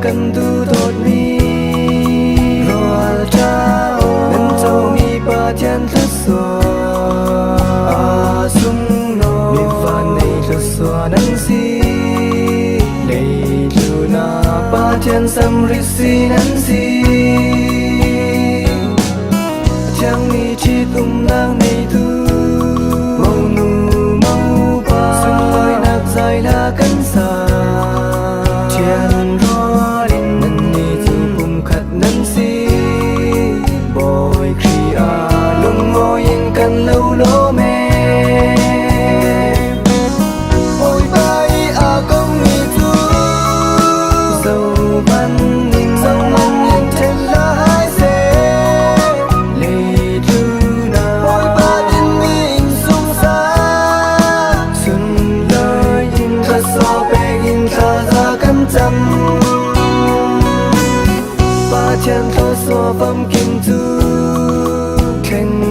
Cần tu tốt mi rồi cha nên cho mi ba thiên thất xóa sung nô mi và này thất xóa nắng si này tu na ba thiên sam ri si nắng si chẳng mi chi tum nang này tu màu nu màu ba sung lối nạc dài là cánh xa thiên lâu lố mê ôi bay à công nghị tu dầu văn nhìn trên lá hai xe lê thư na ôi ba đến mình sung xa xuân lời in ta so bê in ta ra cắm chăm ba chân thơ so vâm kinh tu khen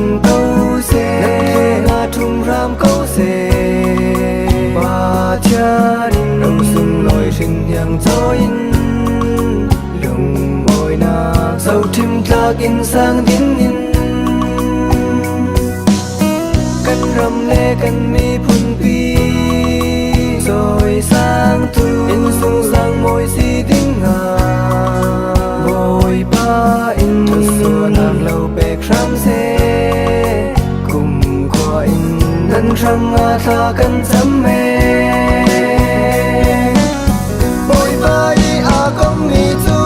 câu xe ba cha đình đâu xuân lối rình nhàng gió in lùng ngồi na dâu tim ta kinh sang đến in cân rầm lê cân mi phun pi rồi sang tu in sung sang môi si tiếng ngà ngồi ba in thật xua nàng lâu bẹt ram xe cùng có in năn răng tha cần chấm mê bồi bay à công nghị tu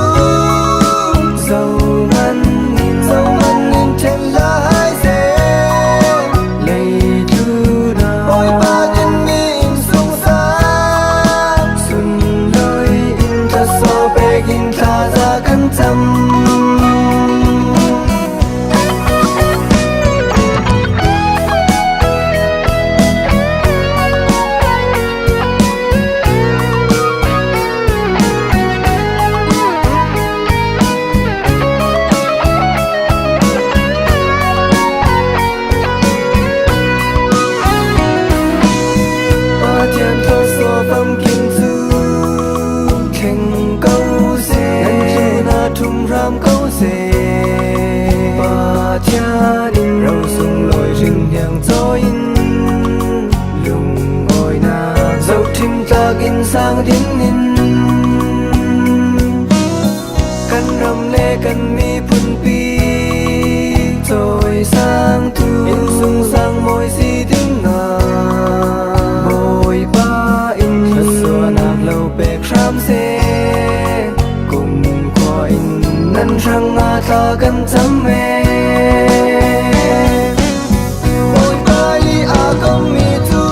dầu ngăn nhìn trên lá hai xe lầy thư na bồi ba đến mình sung xa xuân lối in ta so bê in ta ra cần chấm câu xe ba cha đình râu sung lối rình nhàng gió in lùng ngồi na dâu tim ta in sang đến in căn rầm lê căn mi phun pi rồi sang tu in sung sang môi si tiếng ngà bồi ba in thật xua nạc lâu bẹt ram xe cùng có in năn răng ta cần chấm mê ôi bay à công nghị tu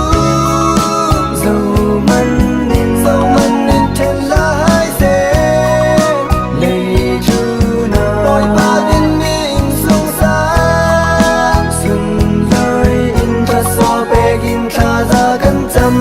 dầu măn nhìn trên lá hai xe lê thư na ôi ba đến mình sung xa xuân lời in ta so bê in ta ra cần chấm